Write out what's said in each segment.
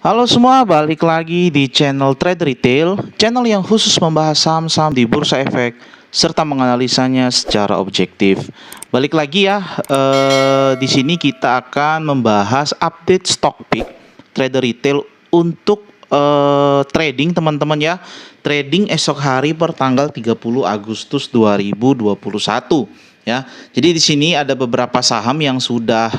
Halo semua, balik lagi di channel Trade Retail, channel yang khusus membahas saham-saham di Bursa Efek serta menganalisanya secara objektif. Balik lagi ya, di sini kita akan membahas update stock pick Trader Retail untuk trading teman-teman ya. Trading esok hari per tanggal 30 Agustus 2021 ya. Jadi di sini ada beberapa saham yang sudah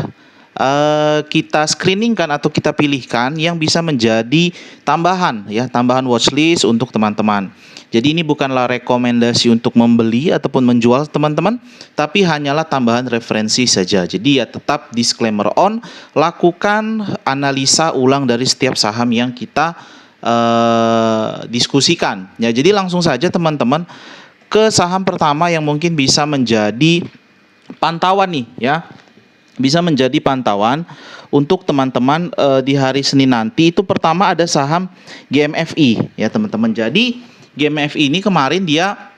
kita screeningkan atau kita pilihkan yang bisa menjadi tambahan ya, tambahan watchlist untuk teman-teman. Jadi ini bukanlah rekomendasi untuk membeli ataupun menjual teman-teman, tapi hanyalah tambahan referensi saja. Jadi ya tetap disclaimer on, lakukan analisa ulang dari setiap saham yang kita diskusikan. Ya, jadi langsung saja teman-teman ke saham pertama yang mungkin bisa menjadi pantauan nih ya, bisa menjadi pantauan untuk teman-teman di hari Senin nanti. Itu pertama ada saham GMFI ya teman-teman. Jadi GMFI ini kemarin dia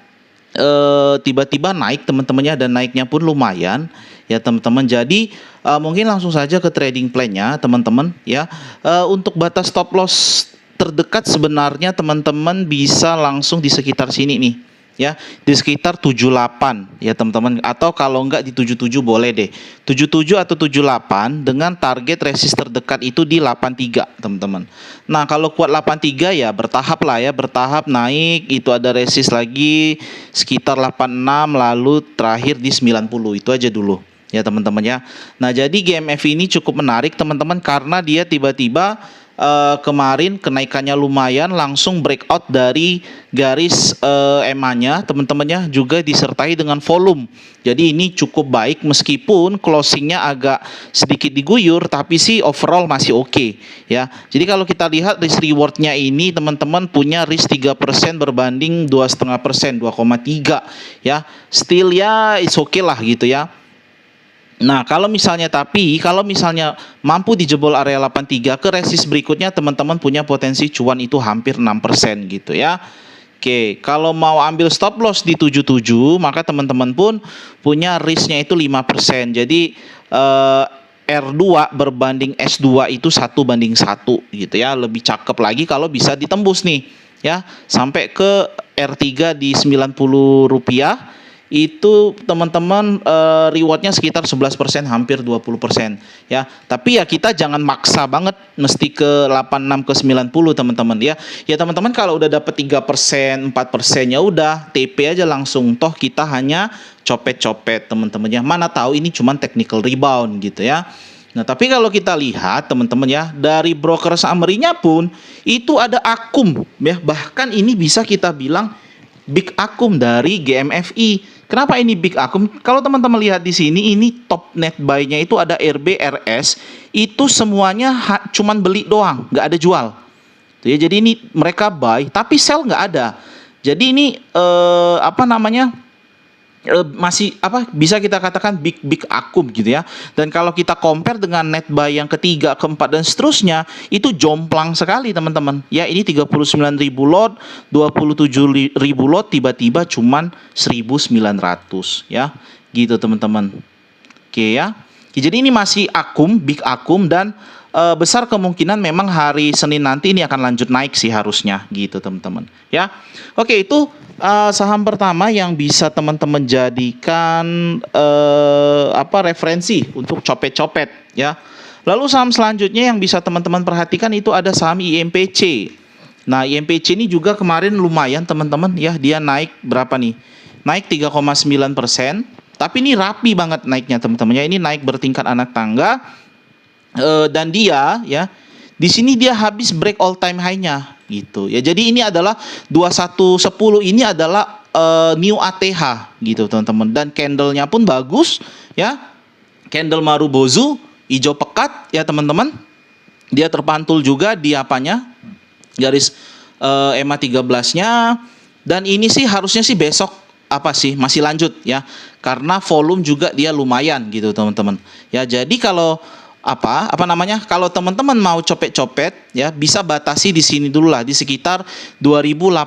tiba-tiba naik teman-temannya, dan naiknya pun lumayan ya teman-teman. Jadi mungkin langsung saja ke trading plan-nya teman-teman ya. Untuk batas stop loss terdekat sebenarnya teman-teman bisa langsung di sekitar sini nih ya, di sekitar 78 ya teman-teman, atau kalau enggak di 77 boleh deh, 77 atau 78 dengan target resist terdekat itu di 83 teman-teman. Nah kalau kuat 83 ya bertahap lah ya, bertahap naik, itu ada resist lagi sekitar 86, lalu terakhir di 90, itu aja dulu ya teman-teman ya. Nah jadi GMF ini cukup menarik teman-teman karena dia tiba-tiba kemarin kenaikannya lumayan, langsung breakout dari garis EMA-nya teman-temannya, juga disertai dengan volume. Jadi ini cukup baik meskipun closingnya agak sedikit diguyur, tapi sih overall masih oke ya. Jadi kalau kita lihat risk rewardnya ini teman-teman punya risk 3% berbanding 2,5%, 2,3 ya. Still ya it's okay lah gitu ya. Nah, kalau misalnya mampu dijebol area 83 ke resist berikutnya, teman-teman punya potensi cuan itu hampir 6% gitu ya. Oke, kalau mau ambil stop loss di 77, maka teman-teman pun punya risknya itu 5%. Jadi R2 berbanding S2 itu 1:1 gitu ya. Lebih cakep lagi kalau bisa ditembus nih ya, sampai ke R3 di Rp90, itu teman-teman rewardnya sekitar 11%, hampir 20% ya. Tapi ya kita jangan maksa banget mesti ke 86 ke 90 teman-teman ya. Ya teman-teman kalau udah dapat 3%, 4% ya udah TP aja langsung, toh kita hanya copet-copet teman-teman ya. Mana tahu ini cuma technical rebound gitu ya. Nah, tapi kalau kita lihat teman-teman ya, dari broker summary-nya pun itu ada akum ya. Bahkan ini bisa kita bilang big akum dari GMFI. Kenapa ini big akum? Kalau teman-teman lihat di sini, ini top net buy-nya itu ada RB, RS, itu semuanya cuman beli doang, nggak ada jual. Ya, jadi ini mereka buy, tapi sell nggak ada. Jadi ini masih bisa kita katakan big akum gitu ya. Dan kalau kita compare dengan net buy yang ketiga, keempat dan seterusnya, itu jomplang sekali teman-teman. Ya, ini 39.000 lot, 27.000 lot, tiba-tiba cuman 1.900 ya. Gitu teman-teman. Oke ya. Jadi ini masih akum, big akum, dan besar kemungkinan memang hari Senin nanti ini akan lanjut naik sih harusnya gitu teman-teman ya. Oke, itu saham pertama yang bisa teman-teman jadikan referensi untuk copet-copet ya. Lalu saham selanjutnya yang bisa teman-teman perhatikan itu ada saham IMPC. Nah, IMPC ini juga kemarin lumayan teman-teman ya, dia naik berapa nih? Naik 3,9%, tapi ini rapi banget naiknya teman-teman ya. Ini naik bertingkat anak tangga. Dan dia ya di sini dia habis break all time high-nya gitu ya. Jadi ini adalah 2110, ini adalah new ATH gitu teman-teman, dan candle-nya pun bagus ya. Candle Marubozu hijau pekat ya teman-teman. Dia terpantul juga di garis EMA 13-nya, dan ini sih harusnya sih besok masih lanjut ya, karena volume juga dia lumayan gitu teman-teman ya. Jadi kalau kalau teman-teman mau copet-copet ya, bisa batasi di sini dulu lah, di sekitar 2080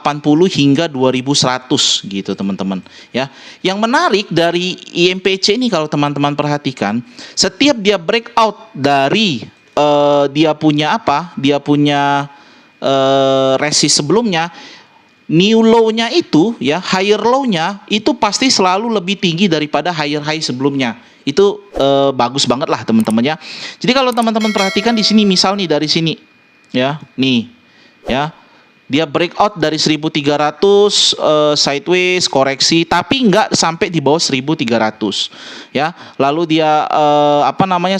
hingga 2100 gitu teman-teman ya. Yang menarik dari IMPC ini kalau teman-teman perhatikan, setiap dia breakout dari dia punya apa? Dia punya resist sebelumnya, new low-nya itu ya, higher low-nya itu pasti selalu lebih tinggi daripada higher high sebelumnya. Itu bagus banget lah teman-teman ya. Jadi kalau teman-teman perhatikan di sini, misal nih dari sini ya, nih ya, dia breakout dari 1300 sideways koreksi, tapi nggak sampai di bawah 1300 ya. Lalu dia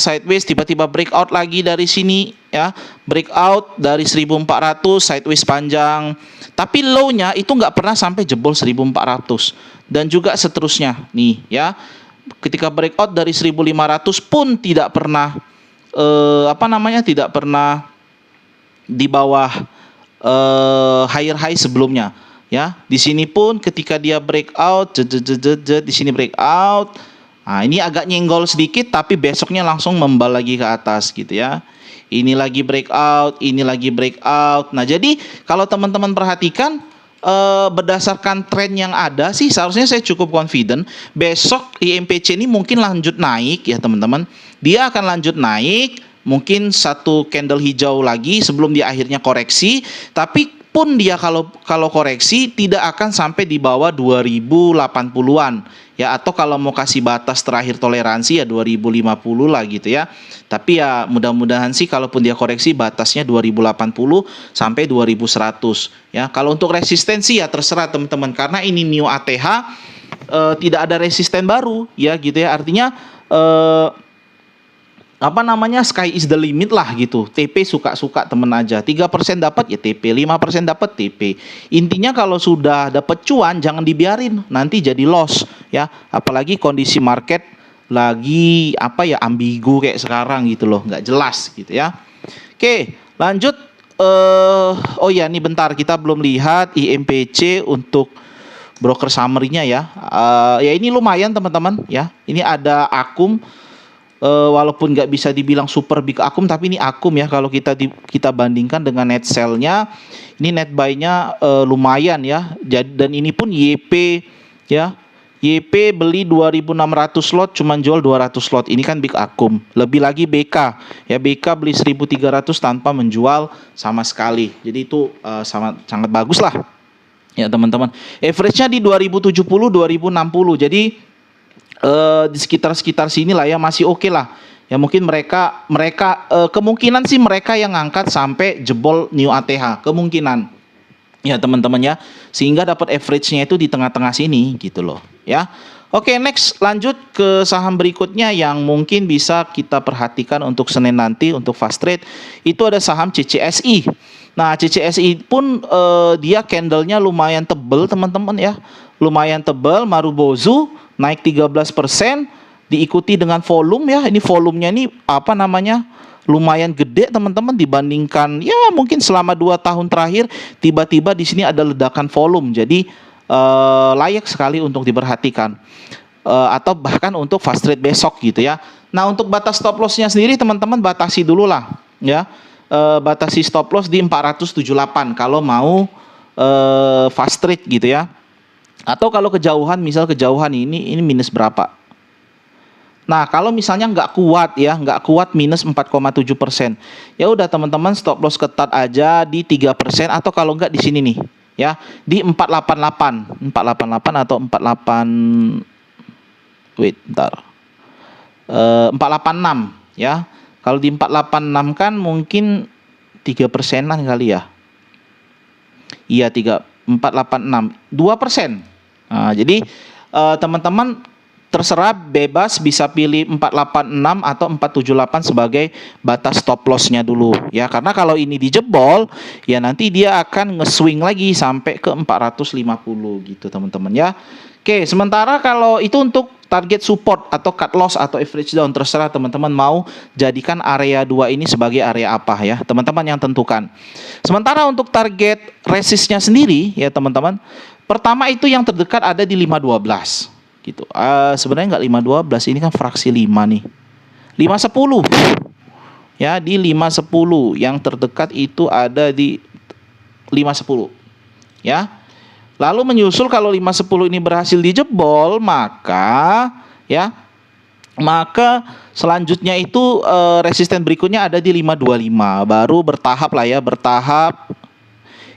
sideways, tiba-tiba breakout lagi dari sini ya, breakout dari 1400 sideways panjang, tapi low-nya itu nggak pernah sampai jebol 1400, dan juga seterusnya nih ya. Ketika breakout dari 1500 pun tidak pernah tidak pernah di bawah higher high sebelumnya ya. Di sini pun ketika dia breakout, di sini breakout, nah ini agak nyenggol sedikit, tapi besoknya langsung membal lagi ke atas gitu ya. Ini lagi breakout, ini lagi breakout. Nah jadi kalau teman-teman perhatikan, berdasarkan tren yang ada sih seharusnya saya cukup confident besok IMPC ini mungkin lanjut naik ya teman-teman. Dia akan lanjut naik, mungkin satu candle hijau lagi sebelum dia akhirnya koreksi. Tapi pun dia kalau koreksi tidak akan sampai di bawah 2080-an ya, atau kalau mau kasih batas terakhir toleransi ya 2050 lah gitu ya. Tapi ya mudah-mudahan sih kalaupun dia koreksi batasnya 2080 sampai 2100 ya. Kalau untuk resistensi ya terserah teman-teman, karena ini new ATH, tidak ada resisten baru ya gitu ya. Artinya sky is the limit lah gitu. TP suka-suka temen aja. 3% dapat ya TP, 5% dapat TP. Intinya kalau sudah dapat cuan jangan dibiarin, nanti jadi loss ya. Apalagi kondisi market lagi ambigu kayak sekarang gitu loh, nggak jelas gitu ya. Oke, lanjut. Nih bentar, kita belum lihat IMPC untuk broker summary-nya ya. Ya ini lumayan teman-teman ya. Ini ada Akum. Walaupun nggak bisa dibilang super big Akum, tapi ini Akum ya. Kalau kita bandingkan dengan net sell-nya, ini net buy-nya lumayan ya. Dan ini pun YP ya. YP beli 2.600 lot, cuman jual 200 lot. Ini kan big Akum. Lebih lagi BK ya. BK beli 1.300 tanpa menjual sama sekali. Jadi itu sangat bagus lah ya teman-teman. Average-nya di 2070, 2060. Jadi di sekitar sini lah ya, masih oke lah ya. Mungkin mereka kemungkinan sih mereka yang ngangkat sampai jebol new ATH, kemungkinan ya teman-teman ya, sehingga dapat average-nya itu di tengah-tengah sini gitu loh ya. Oke, next lanjut ke saham berikutnya yang mungkin bisa kita perhatikan untuk Senin nanti untuk fast trade. Itu ada saham CCSI. Nah CCSI pun dia candlenya lumayan tebel teman-teman ya, lumayan tebel. Marubozu naik 13%, diikuti dengan volume ya. Ini volumenya ini lumayan gede teman-teman, dibandingkan ya mungkin selama 2 tahun terakhir tiba-tiba di sini ada ledakan volume. Jadi layak sekali untuk diperhatikan, atau bahkan untuk fast trade besok gitu ya. Nah untuk batas stop loss-nya sendiri teman-teman batasi dulu lah ya. Batasi stop loss di 478 kalau mau fast trade gitu ya. Atau kalau kejauhan, misal kejauhan ini minus berapa? Nah kalau misalnya nggak kuat minus 4,7%, ya udah teman-teman stop loss ketat aja di 3%, atau kalau nggak di sini nih ya, di 488 atau 486 ya. Kalau di 486 kan mungkin 3%-an kali ya. Iya 486 2%. Nah, jadi teman-teman terserah, bebas, bisa pilih 486 atau 478 sebagai batas stop loss-nya dulu ya. Karena kalau ini dijebol ya nanti dia akan nge-swing lagi sampai ke 450 gitu teman-teman ya. Oke, sementara kalau itu untuk target support atau cut loss atau average down, terserah teman-teman mau jadikan area 2 ini sebagai area apa ya, teman-teman yang tentukan. Sementara untuk target resistnya sendiri ya teman-teman, pertama itu yang terdekat ada di 512 gitu. Sebenarnya nggak 512, ini kan fraksi 5 nih. 510 ya, di 510 yang terdekat itu ada di 510 ya. Lalu menyusul kalau 510 ini berhasil dijebol, maka ya Maka selanjutnya itu resisten berikutnya ada di 525, baru bertahap lah ya, bertahap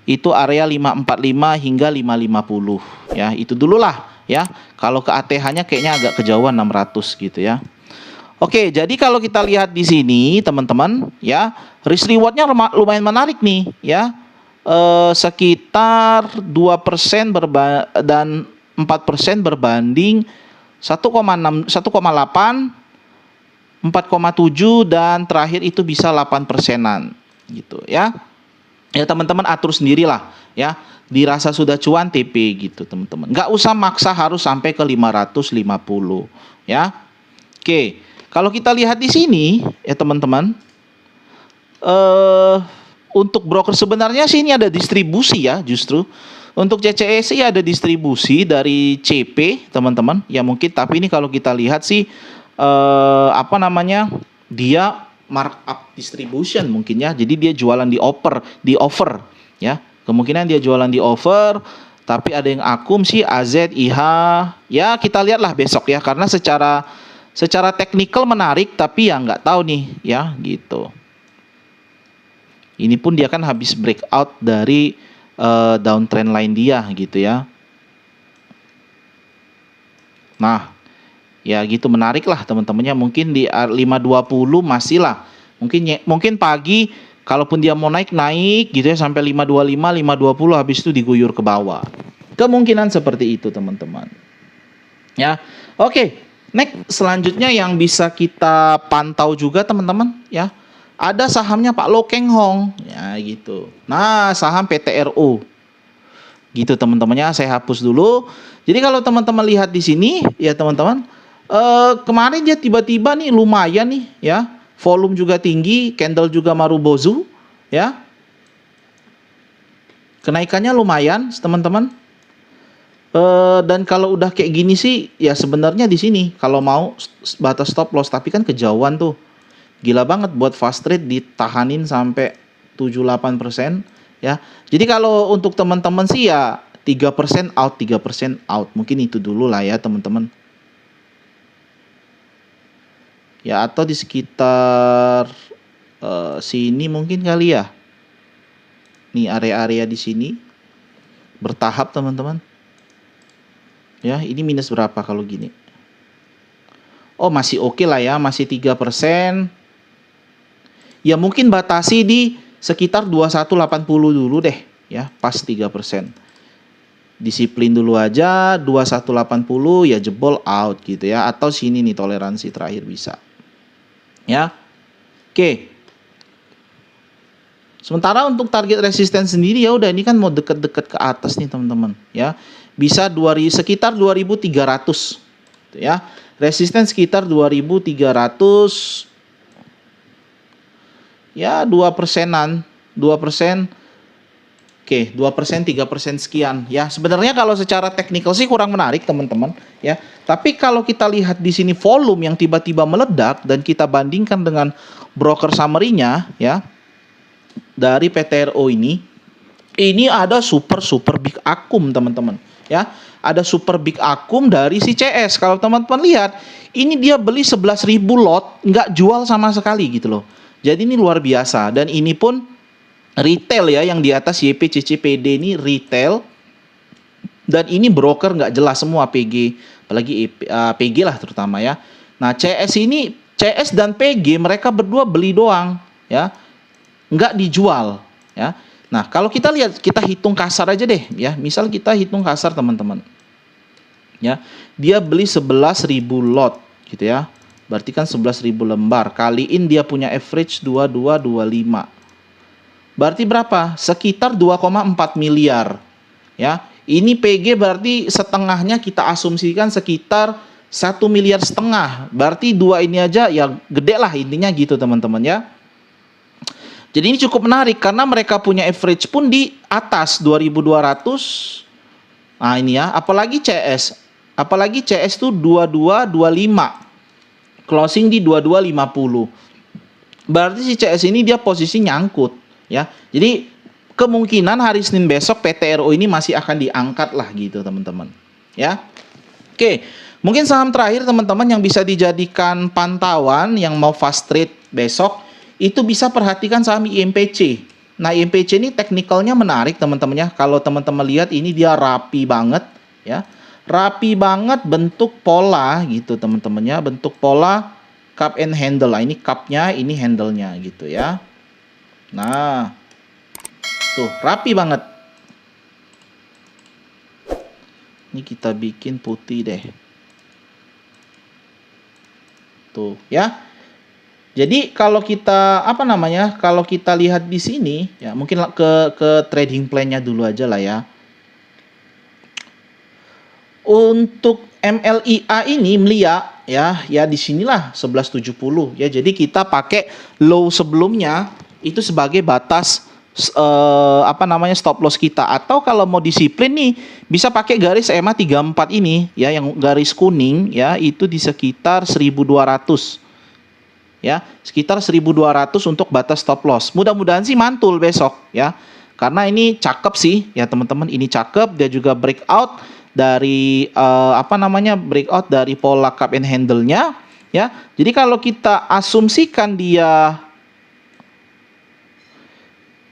itu area 545 hingga 550 ya. Itu dulu lah ya. Kalau ke ATH-nya kayaknya agak kejauhan 600 gitu ya. Oke, jadi kalau kita lihat di sini teman-teman ya, risk rewardnya lumayan menarik nih ya. Sekitar 2% dan 4% berbanding 1,6, 1,8, 4,7 dan terakhir itu bisa 8%-an gitu ya. Ya teman-teman atur sendirilah ya. Dirasa sudah cuan TP gitu teman-teman. Nggak usah maksa harus sampai ke 550 ya. Oke, kalau kita lihat di sini ya teman-teman, untuk broker sebenarnya sih ini ada distribusi ya justru. Untuk CCE sih ada distribusi dari CP teman-teman ya mungkin, tapi ini kalau kita lihat sih apa namanya, dia markup distribution mungkin ya. Jadi dia jualan di offer ya. Kemungkinan dia jualan di offer, tapi ada yang akum sih AZ, IH. Ya kita lihatlah besok ya, karena secara teknikal menarik, tapi ya nggak tahu nih ya gitu. Ini pun dia kan habis breakout dari downtrend line dia gitu ya. Nah, ya gitu menarik lah teman-temannya. Mungkin di 520 masih lah. Mungkin pagi kalaupun dia mau naik gitu ya sampai 525, 520 habis itu diguyur ke bawah. Kemungkinan seperti itu teman-teman. Ya. Oke, next selanjutnya yang bisa kita pantau juga teman-teman ya. Ada sahamnya Pak Lo Keng Hong ya gitu. Nah, saham PTRO. Gitu teman-temannya, saya hapus dulu. Jadi kalau teman-teman lihat di sini ya teman-teman, kemarin dia tiba-tiba nih lumayan nih ya. Volume juga tinggi, candle juga Marubozu ya. Kenaikannya lumayan teman-teman. Dan kalau udah kayak gini sih ya sebenarnya di sini kalau mau batas stop loss, tapi kan kejauhan tuh. Gila banget buat fast trade ditahanin sampai 78% ya. Jadi kalau untuk teman-teman sih ya 3% out, 3% out. Mungkin itu dulu lah ya teman-teman. Ya atau di sekitar sini mungkin kali ya. Nih area-area di sini bertahap teman-teman. Ya, ini minus berapa kalau gini? Oh, masih oke lah ya, masih 3%. Ya mungkin batasi di sekitar 2180 dulu deh ya, pas 3%. Disiplin dulu aja 2180 ya, jebol out gitu ya, atau sini nih toleransi terakhir bisa. Ya. Oke. Sementara untuk target resisten sendiri ya udah ini kan mau deket-deket ke atas nih teman-teman ya. Bisa sekitar 2300 ya. Resisten sekitar 2300. Ya 2%-an, 2%. Oke, 2%, 3% sekian. Ya, sebenarnya kalau secara teknikal sih kurang menarik, teman-teman, ya. Tapi kalau kita lihat di sini volume yang tiba-tiba meledak dan kita bandingkan dengan broker summary-nya, ya. Dari PTRO ini ada super big akum, teman-teman, ya. Ada super big akum dari si CS. Kalau teman-teman lihat, ini dia beli 11.000 lot, nggak jual sama sekali gitu loh. Jadi ini luar biasa, dan ini pun retail ya, yang di atas YPCCPD ini retail, dan ini broker nggak jelas semua PG, apalagi PG lah terutama ya. Nah CS dan PG mereka berdua beli doang ya, nggak dijual ya. Nah kalau kita lihat, kita hitung kasar aja deh ya, misal kita hitung kasar teman-teman ya, dia beli 11.000 lot gitu ya. Berarti kan 11.000 lembar. Kaliin dia punya average 2225. Berarti berapa? Sekitar 2,4 miliar. Ya. Ini PG berarti setengahnya kita asumsikan sekitar 1,5 miliar. Berarti dua ini aja ya gede lah intinya gitu teman-teman ya. Jadi ini cukup menarik karena mereka punya average pun di atas 2.200. Nah ini ya, apalagi CS. Apalagi CS tuh 2225. Closing di 2250. Berarti si CS ini dia posisi nyangkut ya. Jadi kemungkinan hari Senin besok PTRO ini masih akan diangkat lah gitu teman-teman. Ya. Oke. Mungkin saham terakhir teman-teman yang bisa dijadikan pantauan yang mau fast trade besok itu bisa perhatikan saham IMPC. Nah, IMPC ini teknikalnya menarik teman-teman ya. Kalau teman-teman lihat ini dia rapi banget ya. Rapi banget bentuk pola gitu teman-teman ya. Bentuk pola cup and handle. Nah, ini cupnya, ini handle-nya gitu ya. Nah, tuh rapi banget. Ini kita bikin putih deh. Tuh ya. Jadi kalau kita kalau kita lihat di sini ya, mungkin ke trading plan-nya dulu aja lah ya. Untuk MLIA ini ya disinilah 1170 ya. Jadi kita pakai low sebelumnya itu sebagai batas stop loss kita, atau kalau mau disiplin nih bisa pakai garis EMA 34 ini ya, yang garis kuning ya, itu di sekitar 1200 ya, sekitar 1200 untuk batas stop loss. Mudah-mudahan sih mantul besok ya, karena ini cakep sih ya teman-teman, ini cakep. Dia juga breakout dari breakout dari pola cup and handle-nya ya. Jadi kalau kita asumsikan dia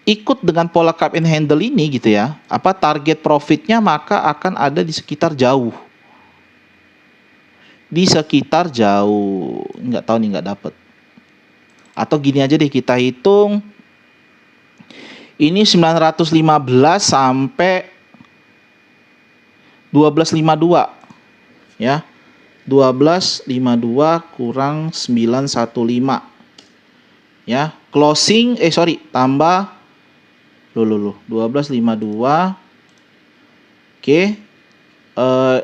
ikut dengan pola cup and handle ini gitu ya, target profitnya maka akan ada di sekitar jauh. Nggak tahu nih, nggak dapet. Atau gini aja deh, kita hitung. Ini 915 sampai 1252 ya. 1252 kurang 915 ya. Closing tambah 1252. Oke.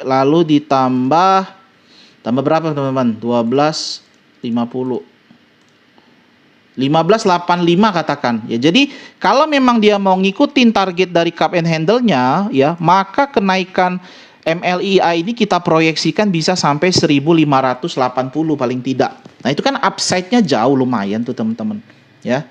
Lalu ditambah berapa teman-teman? 1250. 1585 katakan. Ya, jadi kalau memang dia mau ngikutin target dari cup and handle-nya ya, maka kenaikan MLIA ini kita proyeksikan bisa sampai 1580 paling tidak. Nah, itu kan upside-nya jauh lumayan tuh teman-teman ya.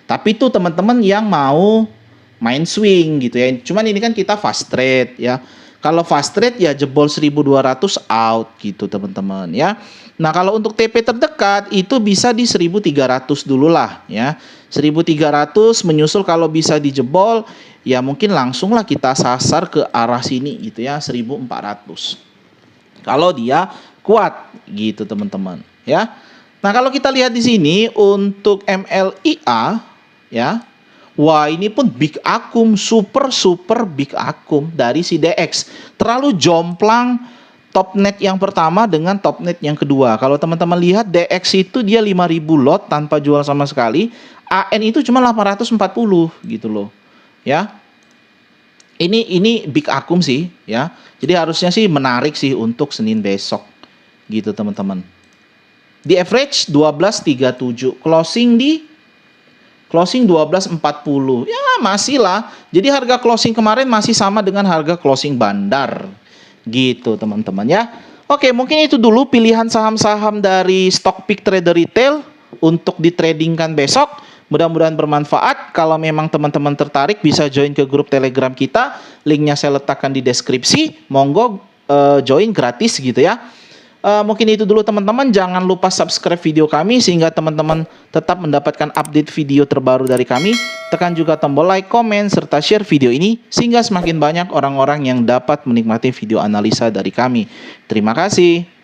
Tapi itu teman-teman yang mau main swing gitu ya. Cuman ini kan kita fast trade ya. Kalau fast trade ya jebol 1200 out gitu teman-teman ya. Nah, kalau untuk TP terdekat itu bisa di 1300 dulu lah ya. 1300 menyusul kalau bisa dijebol ya mungkin langsunglah kita sasar ke arah sini gitu ya, 1400. Kalau dia kuat gitu teman-teman ya. Nah, kalau kita lihat di sini untuk MLIA ya, wah ini pun big akum, super big akum dari si DX. Terlalu jomplang top net yang pertama dengan top net yang kedua. Kalau teman-teman lihat DX itu dia 5000 lot tanpa jual sama sekali. AN itu cuma 840 gitu loh. Ya. Ini big akum sih ya. Jadi harusnya sih menarik sih untuk Senin besok. Gitu teman-teman. Di average 1237, closing 1240. Ya, masih lah. Jadi harga closing kemarin masih sama dengan harga closing bandar. Gitu, teman-teman ya. Oke, mungkin itu dulu pilihan saham-saham dari Stock Pick Trader Retail untuk ditradingkan besok. Mudah-mudahan bermanfaat. Kalau memang teman-teman tertarik bisa join ke grup Telegram kita. Linknya saya letakkan di deskripsi. Monggo join gratis gitu ya. Mungkin itu dulu teman-teman. Jangan lupa subscribe video kami sehingga teman-teman tetap mendapatkan update video terbaru dari kami. Tekan juga tombol like, komen, serta share video ini sehingga semakin banyak orang-orang yang dapat menikmati video analisa dari kami. Terima kasih.